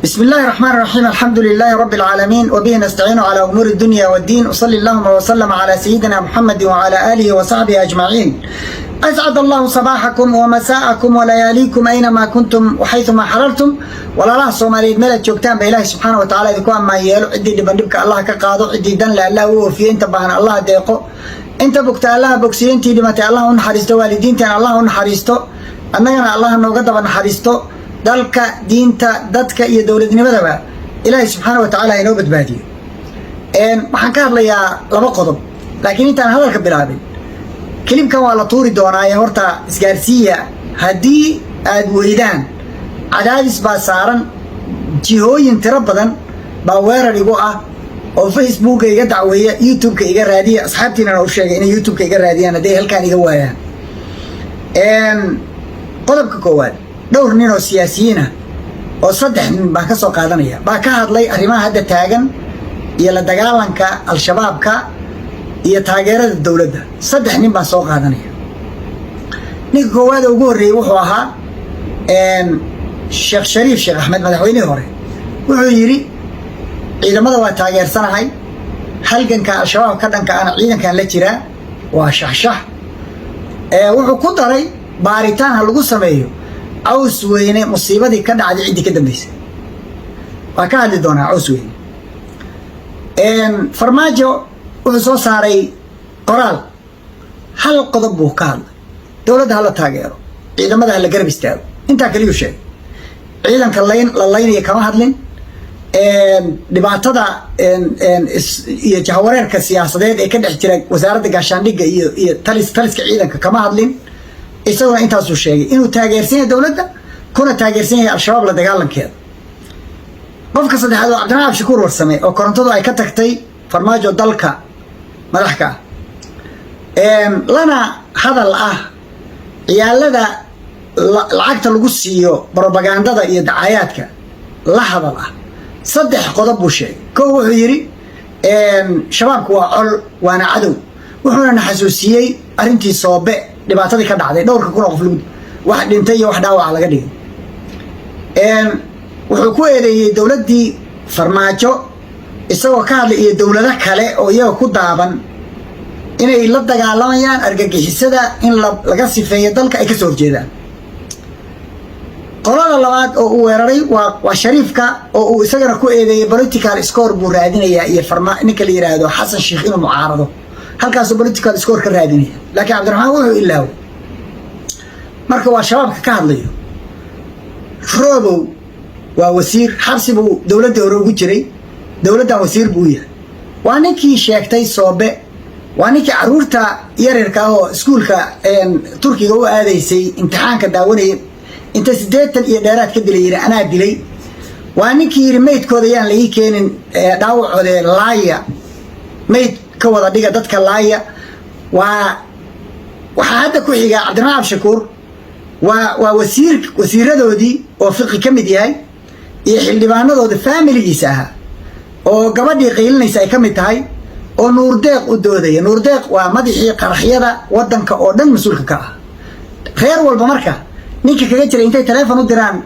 بسم الله الرحمن الرحيم. الحمد لله رب العالمين وبه نستعين على أمور الدنيا والدين. وصلى اللهم وسلم على سيدنا محمد وعلى آله وصحبه أجمعين. أسعد الله صباحكم ومساءكم ولياليكم أينما كنتم وحيثما حررتم. ولا الله سومالي ملك جوجتان بإله سبحانه وتعالى ذكوان ما يالو عدي دبندبك الله كقاضو عدي دن الله وفي انت بهنا الله ديقو انت بكت الله بكسي انتي دمتي الله ونحرستو والدينتين الله ونحرستو أننا الله نوقدب نحرستو dalka diinta dadka iyo dawladnimadaba ilaahay subxaanahu wa ta'aala inoo badbaadiyo. Waxaan ka hadlayaa laba qodob laakiin intaan hadalka bilaabin kelimkan waa la tuuri doonaa horta isgaarsiiya haddii aad weydaan cadaadis baa saaran jihooyin tiro badan baa weerar igu ah oo Facebook iga dacweeya YouTube-ka iga raadiya asxaabtiina u sheegay inay YouTube-ka iga raadiyaan haday halkaan iga waayaan. Qodobka koowaad dhowr nin oo siyaasiyiin ah oo saddex nin baa ka soo qaadanaya baa ka hadlay arrimaha hadda taagan iyo la dagaalanka al-shabaabka iyo taageerada dawladda. Saddex nin baa soo qaadanaya. ninka koowaad ugu horeeyay wuxuu ahaa Sheekh Shariif Sheekh Axmed madaxweynihii hore wuxuu yiri ciidamada waa taageersanahay halganka al-shabaab ka dhanka aan ciidankan la jiraa waa shaxshax. wuxuu ku daray baaritaan lagu sameeyo عوس وينه مصيبة دي كده عادي عندي كده بس وكان دونا عوس وين فرماجو وحصو صاري قرال هل قضبوه كان دولة هلا تاجروا إذا ما ده هلا قرب يستاهل أنت كليو شيء إذا كلين للين كمان هادلين دبعتها يجهورين كسياسة ده كده احتراق وزارة الجاشان دي تلس كعيدا كمان هادلين isagoo intaas uu sheegay inuu taageersan dawladda kuna taageersan al-shabaab la dagaalankeeda. qofka saddexaad waa Cabdiraxmaan Shakuur Warsame oo korontadu ay ka tagtay farmaajo dalka madaxka lana hadal ah ciyaalada lacagta lagu siiyo propagandada iyo dacaayadka la hadal ah saddex qodob buu sheegay. koow wuxuu yiri shabaabku waa col waana cadow wuxuuna xasuusiyay arrintii Soobe dhibaatadii ka dhacday dhowrka kun oo qof wax dhintay iyo wax dhaawac laga dhigay. wuxuu ku eedeeyay dawladdii farmaajo isagoo ka hadlay iyo dawlado kale oo iyaga ku daaban inay la dagaalamayaan argagixisada in laga sifeeyo dalka ay ka soo horjeedaan. qolada labaad oo uu weeraray waa Shariifka oo uu isagana ku eedeeyay political score buu raadinaya iyo ninka la yiraahdo Xasan Sheekh inuu mucaarado halkaas political score ka raadinaya laakiin Cabdiraxmaan wuxuu ilaaw marka waa shabaabka ka hadlayo. Robow waa wasiir xabsi buu dawladda hore ugu jiray dawladda wasiir buu yahay waa ninkii sheegtay Soobe waa ninkii caruurta yaryarka oo iskuulka Turkiga u aadaysay imtixaanka daawanay inta 80 iyo dheeraad ka dilay anaa dilay waa ninkii maydkooda yaan la ii keenin dhaawacooda laaya mayd ka wada dhiga dadka laaya waxa hadda ku xiga Cabdiraxmaan Shakuur waa wasiiradoodii oo fiqi ka mid yahay iyo xildhibaanadooda familigiisa ah oo gabadhii qiilinaysa ay ka mid tahay oo Nuur Deeq u doodaya. Nuur Deeq waa madaxii qaraxyada wadanka oo dhan mas'uulka ka ah reer walba marka ninka kaga jira intay telefoon u diraan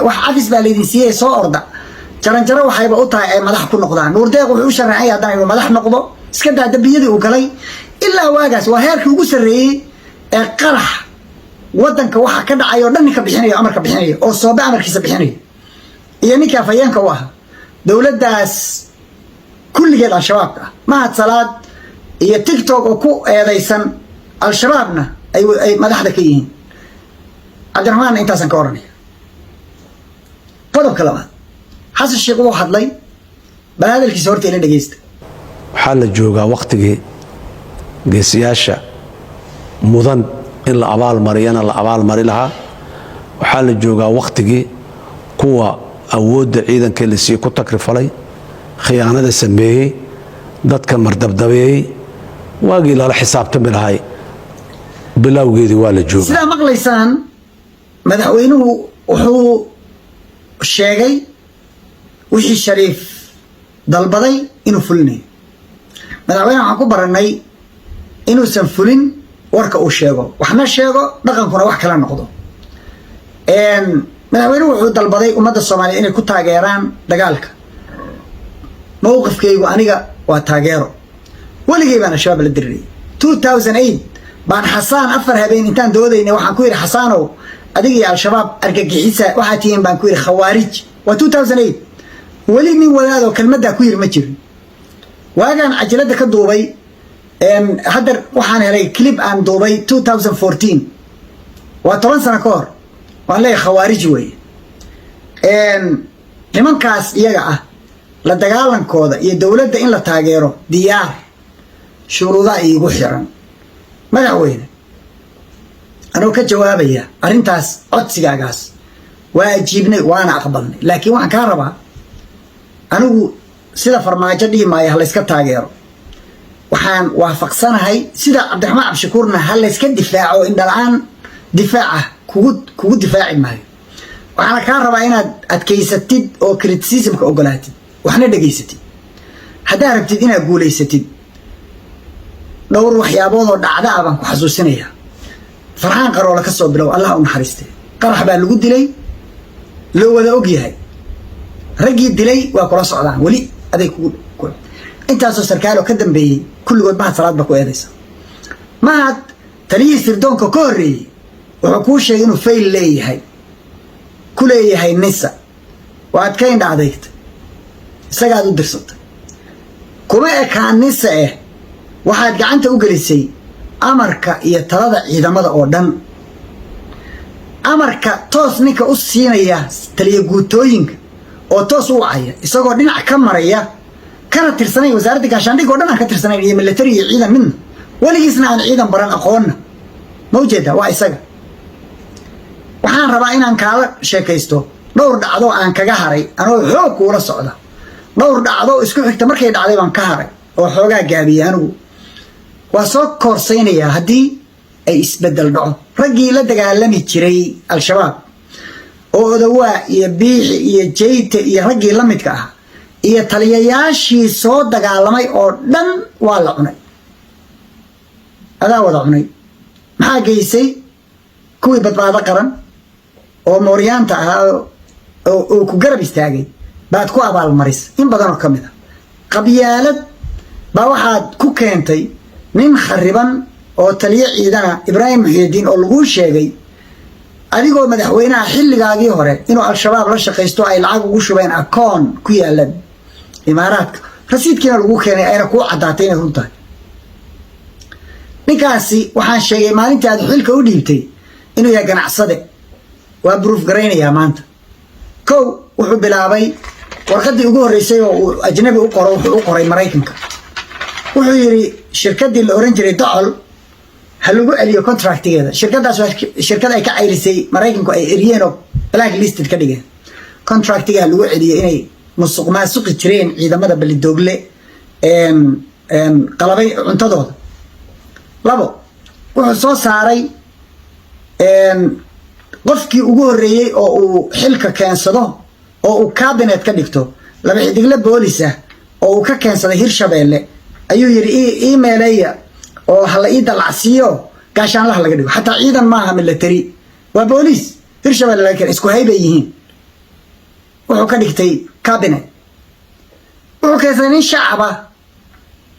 wax afis baa leedin siiyay soo orda jaranjaro waxayba u tahay ay madax ku noqdaan. Nuur Deeq wuxuu u sharaxay haddana inuu madax noqdo iska daa dambiyadii uu galay ilaa waagaas waa heerkii ugu sarreeyay ee qarax wadanka waxa ka dhacay oo dhan ninka bixinayo amarka bixinayo oo Soobe amarkiisa bixinayo iyo ninka afayeenka u ah dawladdaas kulligeed al-shabaabka mahad salaad iyo TikTok oo ku eedaysan al-shabaabna ay madaxda ka yihiin. Cabdiraxmaan intaasan ka oranaya. qodobka labaad Xasan Sheekh uu hadlay balaadalkiisa horta ila dhageysta. waxaa la joogaa waqtigii geesiyaasha mudan in la abaal mariyana la abaal mari lahaa. waxaa la joogaa waqtigii kuwa awoodda ciidanka la sii ku takrifalay khiyaanada sameeyay dadka mardabdabeeyay waagii lala xisaabtami lahay bilowgeedii waa la joogaa. sidaa maqlaysaan madaxweynuhu wuxuu sheegay wixii Shariif dalbaday inuu fulinayo. madaxweynaha waxaan ku baranay inuusan fulin warka uu sheego waxna sheego dhaqankuna wax kala noqdo. madaxweynuhu wuxuu dalbaday ummadda Soomaaliyeed inay ku taageeraan dagaalka mowqifkaygu aniga waa taageero waligay baan shabaab la diray 2008 baan xasaan afar habeen intaan doodaynay waxaan ku yiri xasaanow adiga iyo al-shabaab argagixisa waxa tihiin baan ku yiri khawaarij waa 2008 wali nin wadaado kelmadda ku yiri ma jirin waagaan cajalada ka duubay hadda waxaan helay clip aan duubay 2014 waa 10 sano ka hor waan leeyahay khawaarij weeye nimankaas iyaga ah la dagaalankooda iyo dawladda in la taageero diyaar shuruudaha iigu xiran madaxweyne anoo ka jawaabaya arrintaas codsigaagaas waa ajiibnay waana aqbalnay laakiin waxaan kaa rabaa anigu sida farmaajo dhihi maayo ha layska taageero waxaan waafaqsanahay sida cabdiraxmaan cabdishakuurna ha layska difaaco indhala-aan difaaca kugu difaaci maayo waxaana kaa rabaa inaad adkaysatid oo criticismka ogolaatid waxna dhegaysatid haddaa rabtid inaad guulaysatid dhowr waxyaabood oo dhacda ah baan ku xasuusinayaa farxaan qaroola ka soo bilow allah u naxariistay qarax baa lagu dilay loo wada og yahay raggii dilay waa kula socdaan weli aday ku intaasoo sarkaal oo ka dambeeyey kulligood mahad salaad baa ku eedaysa mahad taliyihii sirdoonka ka horreeyey wuxuu kuu sheegay inuu fayl leeyahay ku leeyahay nisa waad ka indha adeegtay isagaad u dirsatay kuma ekaan nisa waxaad gacanta u gelisay amarka iyo talada ciidamada oo dhan amarka toos ninka u siinaya taliya guutooyinka oo toos u wacaya isagoo dhinac ka maraya kana tirsanayn wasaaradda gaashaandhigga oo dhan aan ka tirsanayn iyo military iyo ciidan midna weligiisna aan ciidan baran aqoonna ma ujeeda waa isaga waxaan rabaa inaan kaala sheekaysto dhowr dhacdo aan kaga haray anoo xoog kuula socda dhowr dhacdo isku xigta markay dhacday baan ka haray oo xoogaa gaabiyey anigu waa soo koorsaynayaa haddii ay isbeddel dhaco raggii la dagaalami jiray al-shabaab oo odawaa iyo biixi iyo jeyte iyo raggii la midka ah iyo taliyayaashii soo dagaalamay oo dhan waa la cunay adaa wada cunay maxaa geysay kuwii badbaado qaran oo mooryaanta ahaa oo ku garab istaagay baad ku abaalmarisay in badanoo ka mid a qabyaalad baa waxaad ku keentay nin khariban oo taliye ciidana Ibraahim Muxyidiin oo lagu sheegay adigoo madaxweynaha xilligaagii hore inuu al-shabaab la shaqaysto ay lacag ugu shubeen akoon ku yaalan imaaraadka rasiidkiina lagu keenay ayna ku cadaatay inay runtahay ninkaasi waxaan sheegay maalintii aad xilka u dhiibtay inuu yahay ganacsade waa proof garaynayaa maanta kow wuxuu bilaabay warqadii ugu horreysay oo uu ajnabi u qoro wuxuu u qoray Mareykanka wuxuu yiri shirkadii la oran jiray Docol ha lagu celiyo contractigeeda shirkadaas waa shirkad ay ka cayrisay Mareykanku ay eriyeen oo black listed ka dhigeen contractiga lagu celiyo inay musuq maasuq jireen ciidamada balidoogle qalabay cuntadooda labo wuxuu soo saaray qofkii ugu horreeyay oo uu xilka keensado oo uu cabinet ka dhigto laba xidigle boolis ah oo uu ka keensaday Hirshabeelle ayuu yiri emailaya oo hala ii dalacsiyo gaashaanlaha laga dhigo xataa ciidan maaha military waa boolis Hirshabeelle laakiin isku haybay yihiin wuxuu ka dhigtay cabinet wuxuu keensaday nin shacaba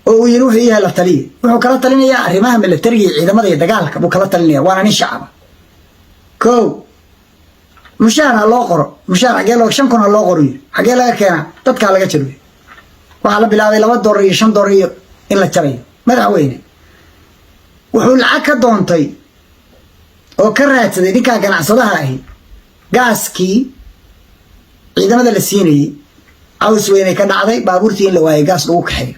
oo uu yiri wuxuu yahay la taliye wuxuu kala talinayaa arrimaha military iyo ciidamada iyo dagaalka buu kala talinayaa waana nin shacaba kow mushaar ha loo qoro mushaar xagee loo 5 kun ha loo qoro xagee laga keenaa dadka laga jiro waxaa la bilaabay $2 iyo $5 iyo in la jarayo madaxweyne wuxuu lacag ka doontay oo ka raadsaday ninka ganacsadaha ahi gaaskii ciidamada la siinayay caws weyne ka dhacday baabuurtii in la waayay gaas lagu kaxeeyo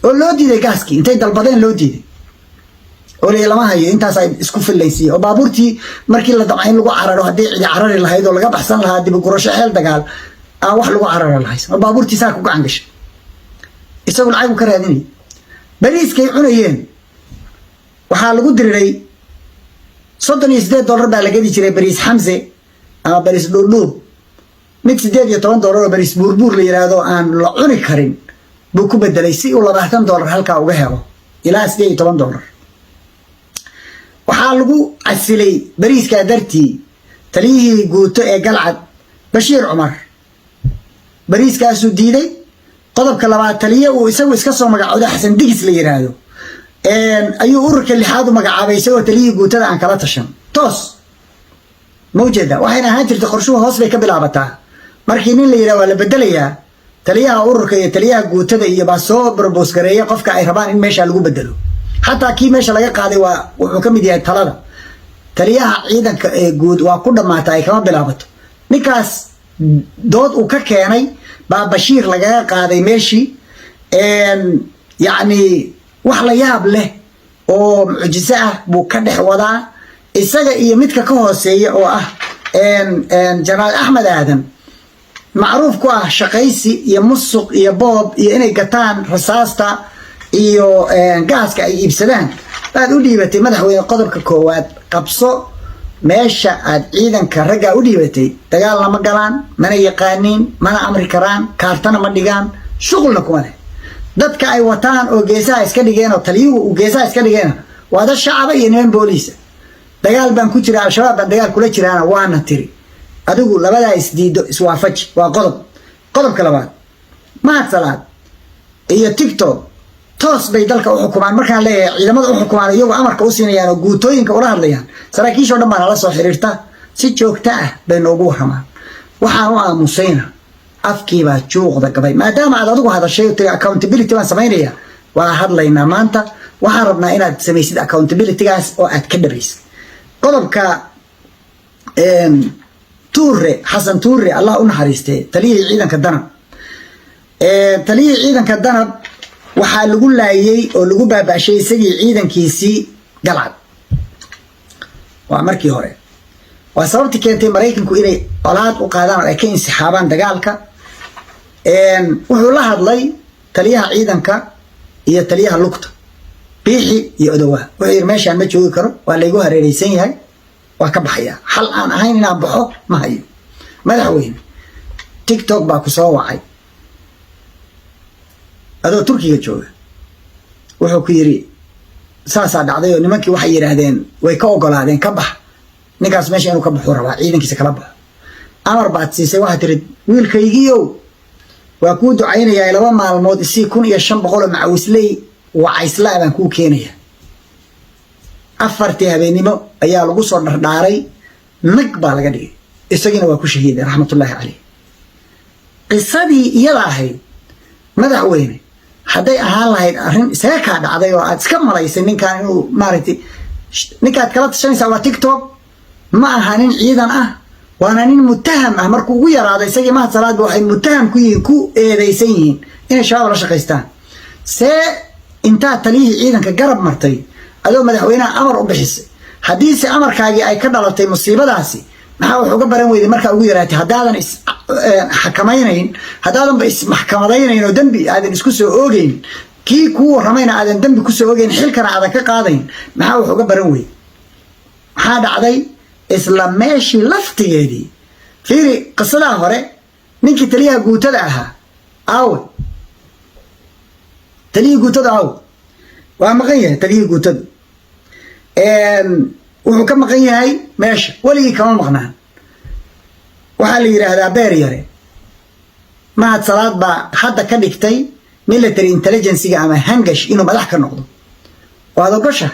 oo loo diiday gaaskii intay dalbadeen loo diiday oo lama hayo intaas ay isku filaysiin oo baabuurtii markii la damcay in lagu cararo hadii cidi carari lahayd oo laga baxsan lahaa dib u gurasho xeel dagaal aan wax lagu cararo lahayn oo baabuurtii saa ku gacan gashay isagoo lacag ka raadinay bariiskay cunayeen waxaa lagu diriray $38 baa laga dhigi jiray bariis Xamse ama bariis dhuudhuub mid $18 oo bariis buurbuur la yiraahdo aan la cuni karin buu ku bedelay si uu $20 halka uga helo ilaa $18 waxaa lagu casilay bariiska dartii taliyihii guuto ee galcad Bashiir Cumar bariiskaasuu diiday. qodobka labaad taliye uu isagu iska soo magacooday Xasan Digis la yiraahdo ayuu ururka lixaad u magacaabay isagoo taliyihii guutada aan kala tashan toos mawjada waxayna ahaan jirtay qorshuhu hoos bay ka bilaabataa markii nin la yiraahdo waa la bedelayaa taliyaha ururka iyo taliyaha guutada iyo baa soo propose gareeyay qofka ay rabaan in meesha lagu bedelo xataa kii meesha laga qaaday waa wuxuu ka mid yahay talada taliyaha ciidanka ee guud waa ku dhamaatay ay kama bilaabato ninkaas dood uu ka keenay baa Bashiir laga qaaday meeshii yani wax la yaab leh oo mucjiso ah buu ka dhex wadaa isaga iyo midka ka hooseeya oo ah Janaal Axmed Aadan macruuf ku ah shaqaysi iyo musuq iyo boob iyo inay gataan rasaasta iyo gaaska ay iibsadaan baad u dhiibatay madaxweyne qodobka koowaad qabso meesha aad ciidanka ragga u dhiibatay dagaal lama galaan mana yaqaaniin mana amri karaan kaartana ma dhigaan shughulna kuma leh dadka ay wataan oo geesaha iska dhigeen oo taliyuhu uu geesaha iska dhigeen waa dad shacab iyo niman booliis dagaal baan ku jira al-shabaab baan dagaal kula jiraana waana tiri adigu labadaa isdiido iswaafaji waa qodobka labaad Mahad Salaad iyo TikTok toos bay dalka u xukumaan markaan leeyahay ciidamada u xukumaan iyagu amarka u siinayaan oo guutooyinka ula hadlayaan saraakiisha dhan baa la soo xiriirta si joogto ah bay noogu waramaan waxaan u aamusayna afkii baa juuqda gabay maadaama aad adigu hadashay oo tiri accountability baan sameynaya waa hadlaynaa maanta waxaan rabnaa inaad samaysid accountability-gaas oo aad ka dhabaysid qodobka Tuure Xasan Tuure Allah u naxariistay taliyihii ciidanka danab taliyihii ciidanka danab waxaa lagu laayay oo lagu baabaashay isagii ciidankiisii galcad waa markii hore waa sababta keentay Mareykanku inay colaad u qaadaan oo ay ka insixaabaan dagaalka wuxuu la hadlay taliyaha ciidanka iyo taliyaha lugta Biixi iyo Odawa wuxuu yiri meeshaan ma joogi karo waa la igu hareeraysan yahay waa ka baxaya hal aan ahayn inaan baxo ma hayo madaxweyne TikTok baa ku soo wacay adoo Turkiga jooga wuxuu ku yiri saasa dhacday oo nimankii waxay yiraahdeen way ka ogolaadeen ka bax ninkaas meesha inuu ka baxo rabaa ciidankiisa kala baxo amar baad siisay waxa tiri wiilkaygiiyo waa ku ducaynayaa 2 maalmood isii 1500 macawisley wacaysla baan ku keenaya afartii habeenimo ayaa lagu soo dhardhaaray nag baa laga dhigay isagina waa ku shahiiday raxmatullaahi calayh qisadii iyada ahayd madaxweyne hadday ahaan lahayd arrin isaga ka dhacday oo aad iska malaysay ninkan inuu maaragtay ninkaad kala tashanaysaa waa TikTok ma aha nin ciidan ah waana nin mutaham ah markuu ugu yaraaday isagii Mahad Salaad waxay mutaham ku yihiin ku eedaysan yihiin inay shabaab la shaqaystaan see intaa taliyihii ciidanka garab martay adoo madaxweynaha amar u bixisay haddii si amarkaagii ay ka dhalatay musiibadaasi maxaa wax uga baran weyday markaa ugu yaraatay haddaadan is xakamaynayn haddaadanba is maxkamadaynayn oo dembi aadan isku soo oogeyn kii kuu waramayna aadan dembi ku soo oogeyn xilkana aadan ka qaadayn maxaa wax uga baran weyday maxaa dhacday isla meeshii laftigeedii fiiri qisadaa hore ninkii taliyaha guutada ahaa aawe taliyihii guutada aawe waa maqan yahay taliyihii guutada wuxuu ka maqan yahay meesha weligii kama maqnaan waxaa la yiraahdaa beer yare Mahad Salaad baa hadda ka dhigtay military intelligence ama hangash inuu madax ka noqdo waa dogasha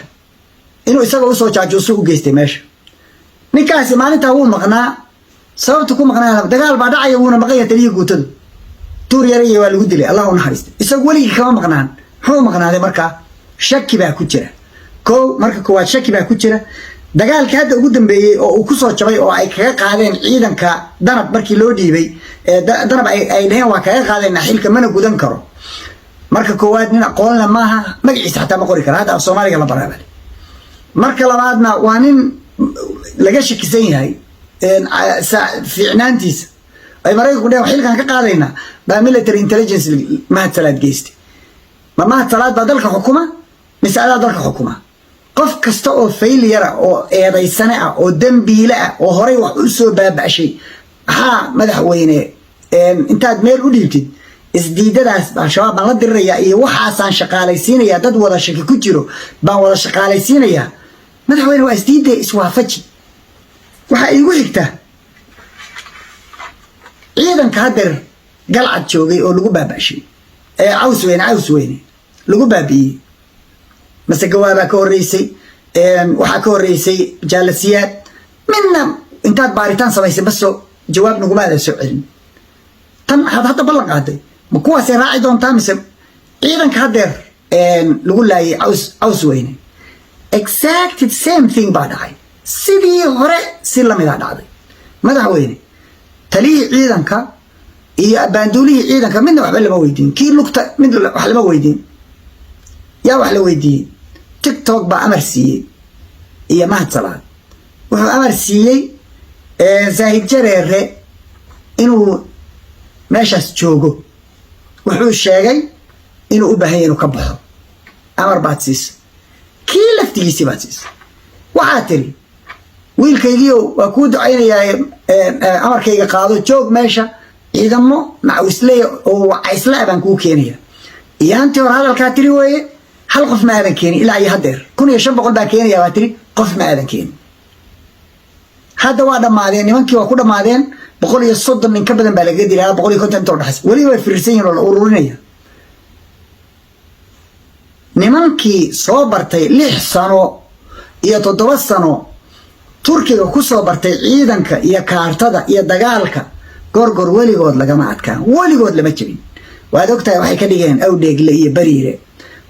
inuu isaga u soo jaajuuso u geystay meesha ninkaasi maalinta uu maqnaa sababta ku maqnaa dagaal baa dhacay wuuna maqan yahay taliyihii guutada tuur yare waa lagu dilay Allah u naxariisto isagu weligii kama maqnaan muxuu maqnaaday markaa shaki baa ku jira marka koowaad shaki baa ku jira dagaalka hadda ugu dambeeyay oo uu ku soo jabay oo ay kaga qaadeen ciidanka danab markii loo dhiibay danab ay dhaheen waa kaga qaadeen xilka mana gudan karo marka koowaad nin aqoon la maaha magaciisa xataa ma qori karo hadda Soomaaliga la baraabay marka labaadna waa nin laga shakisan yahay fiicnaantiisa ay Mareykanku dhaheen xilkan ka qaadayna baa military intelligence Mahad Salaad geystay Mahad Salaad baa dalka xukuma مسألة ذلك حكومة قف كستو فيليرا أو إيريسنة أو دمبيلة أو هري وحوسو باب شيء ها مدحوينه أنت أدمير وديبتي إزديد ده شباب ما لدي الرياء وحاسان شقاليسين يا دد ولا شكل كتيرو با ولا شقاليسين يا مدحوينه إزديد إسوا فجي waxa igu xigta ciidanka hadeer galcad joogay oo lagu baabashay caws weyne lagu baabiyey mase gawaaba ka horeysay waxa ka horeysay jaalasiyaad minna intaad baaritaan samaysay baso jawaab naguma aada soo celin tan hadda ballan qaaday ma kuwaasay raaci doontaa mise ciidanka hadeer lagu laayay caws weyne exactly same thing baa dhacay sidii hore si lamid ah dhacday madaxweyne taliyii ciidanka iyo abaanduulihii ciidanka midna waxba lama weydiin kii lugta mid wax lama weydiin yaa wax la weydiiyey tiktok baa amar siiyey iyo mahad salaad wuxuu amar siiyey zaahid jareere inuu meeshaas joogo wuxuu sheegay inuu u baahan yahay inuu ka baxo amar baad siisa kii laftigiisii baad siisa waxaa tiri wiilkaygiio waa kuu ducaynayaa amarkayga qaado joog meesha ciidamo macawisleya oo wacaysla baan kuu keenaya iyo hantii hore hadalkaa tiri weeye hal qof ma aadan keenin ilaa iyo hadeer 1500 baa keenaya baa tiri qof ma aadan keenin hadda waa dhammaadeen nimankii waa ku dhammaadeen 130 nin ka badan baa laga dilaa 150 inta dhaxas wali way fiirsan yihiin oo la ururinaya nimankii soo bartay 6 sano iyo 7 sano turkiga ku soo bartay ciidanka iyo kaartada iyo dagaalka gorgor weligood lagama adkaan weligood lama jabin waad ogtahay waxay ka dhigeen awdheegle iyo bariire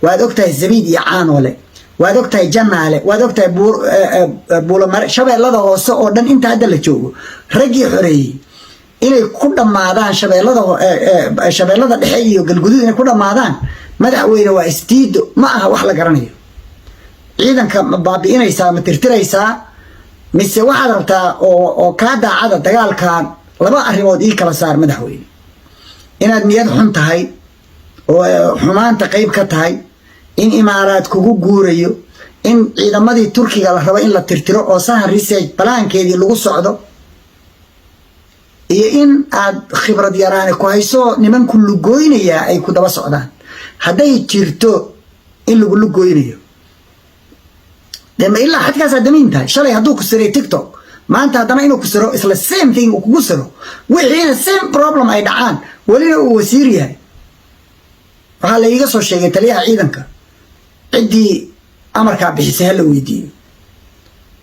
waad ogtahay zabiid iyo caanole waad ogtahay janaale waad ogtahay buulamar shabeellada hoose oo dhan inta hadda la joogo raggii xoreeyey inay ku dhammaadaan shabeellada dhexe iyo galguduud inay ku dhammaadaan madaxweyne waa istiido ma aha wax la garanayo ciidanka ma baabi'inaysaa ma tirtiraysaa mise waxaad rabtaa oo kaa daacada dagaalkan laba arrimood ii kala saar madaxweyne inaad niyad xun tahay oo xumaanta qayb ka tahay in imaaraad kugu guurayo in ciidamadii turkiga la rabo in la tirtiro oo sahan research balaankeedii lagu socdo iyo in aad khibrad yaraane ku hayso nimanku lugooynayaa ay ku daba socdaan hadday jirto in lagu lugooynayo dema ilaa xadkaasaa damiin tahay shalay hadduu ku siray tiktok maanta haddana inuu ku siro isla same thing uu kugu siro wixiina same problem ay dhacaan welina uu wasiir yahay waxaa la iiga soo sheegay taliyaha ciidanka ciddii amarkaa bixisay hala weydiiyo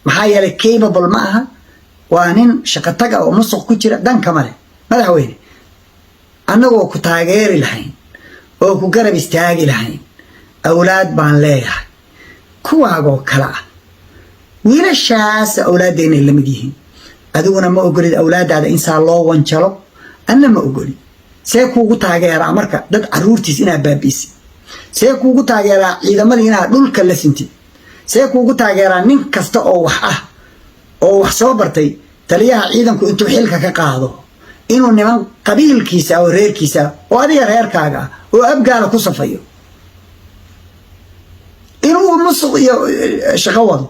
maxaa yeelay capable ma aha waa nin shaqataga oo musuq ku jira danka male madaxweyne annagoo ku taageeri lahayn oo ku garab istaagi lahayn awlaad baan leeyahay kuwaagoo kale ah wiilashaas awlaaddeena ay la mid yihiin adiguna ma ogolid awlaadaada insaa loo wanjalo anna ma ogolid see kuugu taageeraa marka dad caruurtiis inaad baabiisid see kuugu taageeraa ciidamadii inaad dhulka la sintid see kuugu taageeraa nin kasta oo wax ah oo wax soo bartay taliyaha ciidanku intuu xilka ka qaado inuu niman qabiilkiisa oo reerkiisa oo adiga reerkaaga ah oo abgaala ku safayo inuu musuq iyo shaqo wado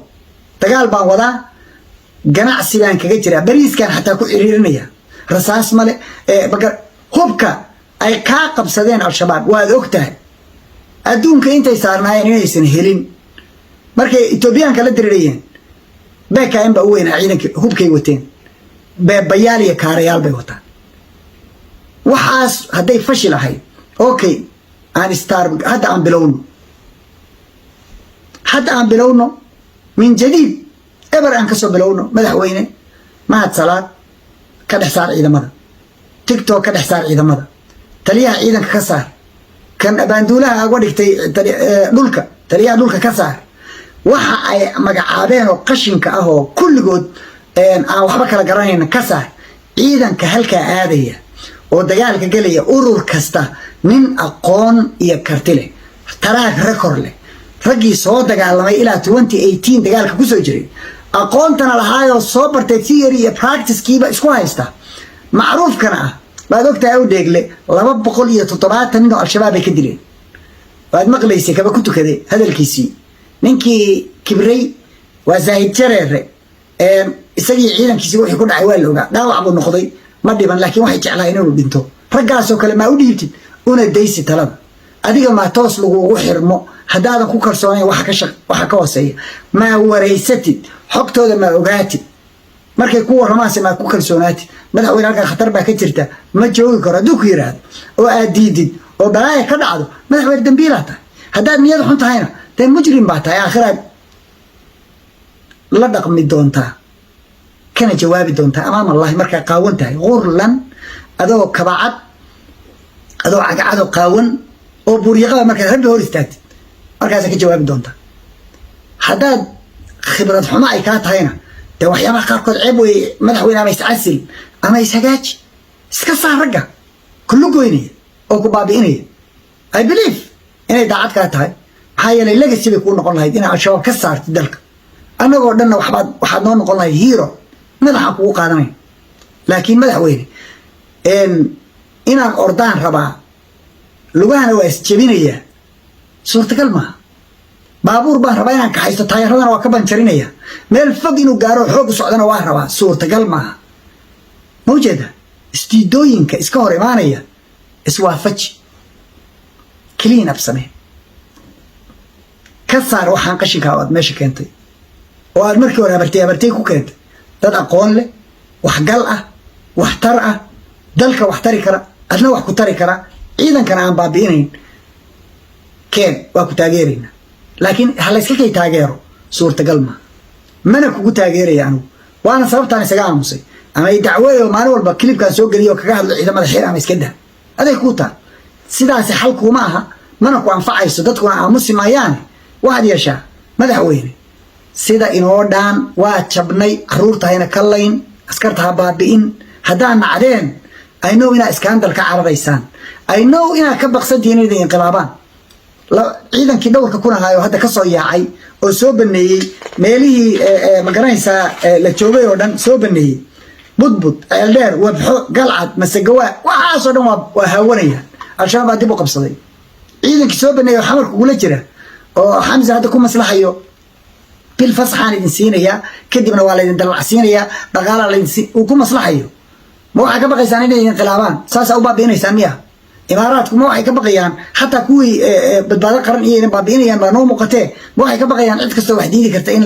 dagaal baan wadaa ganacsi baan kaga jiraa bariiskan xataa ku ciriirinaya rasaas male hubka ay kaa qabsadeen al-shabaab waad ogtahay adduunka intay saarnaayeen inaysan helin markay etoobiyaanka la dirirayeen beekain baa u weynaa ciidankii hubkay wateen beebayaal iyo kaarayaal bay wataan waxaas hadday fashi lahayd okay hadda aan bilowno min jadiid eber aan kasoo bilowno madaxweyne mahad salaad ka dhex saar ciidamada tiktok ka dhex saar ciidamada taliyaha ciidanka ka saar kan abaanduulaha uga dhigtay dhulka taliyaha dhulka ka saar waxa ay magacaabeen oo qashinka ah oo kulligood aan waxba kala garanayna ka saar ciidanka halkaa aadaya oo dagaalka galaya urur kasta nin aqoon iyo karti leh taraag record leh raggii soo dagaalamay ilaa 2018 dagaalka ku soo jiray aqoontana lahaayoo soo bartay theory iyo practice-kiiba isku haysta macruufkana ah waad ogtahay u dheegle 270 nin oo al-shabaab ay ka dileen waad maqlaysay kaba ku tukaday hadalkiisii ninkii kibray waa zaahid jareere isagii ciidankiisii wixii ku dhacay waa la ogaa dhaawac buu noqday ma dhiban laakiin waxay jeclaa inuu dhinto raggaasoo kale maa u dhiibtid una daysi talada adiga maa toos laguugu xirmo haddaadan ku kalsoonayn waxa ka hooseeya maa waraysatid xogtooda maa ogaatid markay ku waramaanse ma ku kalsoonaatid madaxweyne halka khatar baa ka jirta ma joogi karo hadduu ku yiraahdo oo aad diidid oo balaaya ka dhacdo madaxweyne dambiilaa tahay haddaad niyad xun tahayna dee mujrim baa tahay aakhiraad la dhaqmi doontaa kana jawaabi doontaa amaam allahi markaa qaawan tahay qurlan adoo kabacad adoo cagacado qaawan oo buuryaqada markaad rabbi hor istaagtid markaasa ka jawaabi doontaa haddaad khibrad xumo ay kaa tahayna dee waxyaabaha qaarkood ceeb wey madaxweyne ama iscasil ama ishagaaji iska saar ragga kullu goynaya oo ku baabi'inaya I believe inay daacad kaa tahay maxaa yeelay legacy bay kuu noqon lahayd inaa al-shabaab ka saartid dalka annagoo dhanna waxaad noo noqon lahayd hero madaxaan kugu qaadanay laakiin madaxweyne inaan ordaan rabaa lugahana waa isjebinayaa suurtagal maaha baabuur baan rabaa inaan kaxaysto taayaradana waa ka banjarinaya meel fog inuu gaaro xoog u socdana waa rabaa suurtagal maaha ma ujeeda istiidooyinka iska hor imaanaya iswaafaji clean up samee ka saar waxaan qashinkaa aad meesha keentay oo aad markii hore habartay ku keentay dad aqoon leh waxgal ah waxtar ah dalka wax tari kara adna wax ku tari kara ciidankana aan baabi'inayn keen waa ku taageerayna laakiin hala iska kay taageero suurtagal ma mana kugu taageeraya anigu waana sababtaan isaga aamusay ama ay dacweeyo maalin walba kilibkaan soo geliyo kaga hadlo ciidamada xeer ama iska dah aday ku taa sidaasi xal kuma aha mana ku anfacayso dadkuna aamusi maayaan waxaad yeeshaa madaxweyne sida inoo dhaan waa jabnay caruurtahayna ka layn askartaha baabi'in haddaan nacdeen I know inaa iskaandal ka cararaysaan I know inaa ka baqsantihiin inay inqilaabaan ciidankii dhowrka kun ahaayo hadda ka soo yaacay oo soo baneeyey meelihii ma garanaysaa la joogay oo dhan soo baneeyey budbud ceeldheer wabxo galcad masegawaa waxaasoo dhan waa haawanaya al-shabaab baa dib u qabsaday ciidankii soo baneeyey oo xamarka kugula jira oo xamse hadda ku maslaxayo bil fasaxaan idin siinayaa kadibna waa laydin dalacsiinayaa dhaqaalaa uu ku maslaxayo ma waxay ka baqaysaan inay inqilaabaan saasaa u baabi'inaysaan miya imaaraadku ma waxay ka baqayaan xataa kuwii badbaado qaran iyo baabi'inayaan baa noo muuqatee ma waxay ka baqayaan cid kastoo wax diidi karta in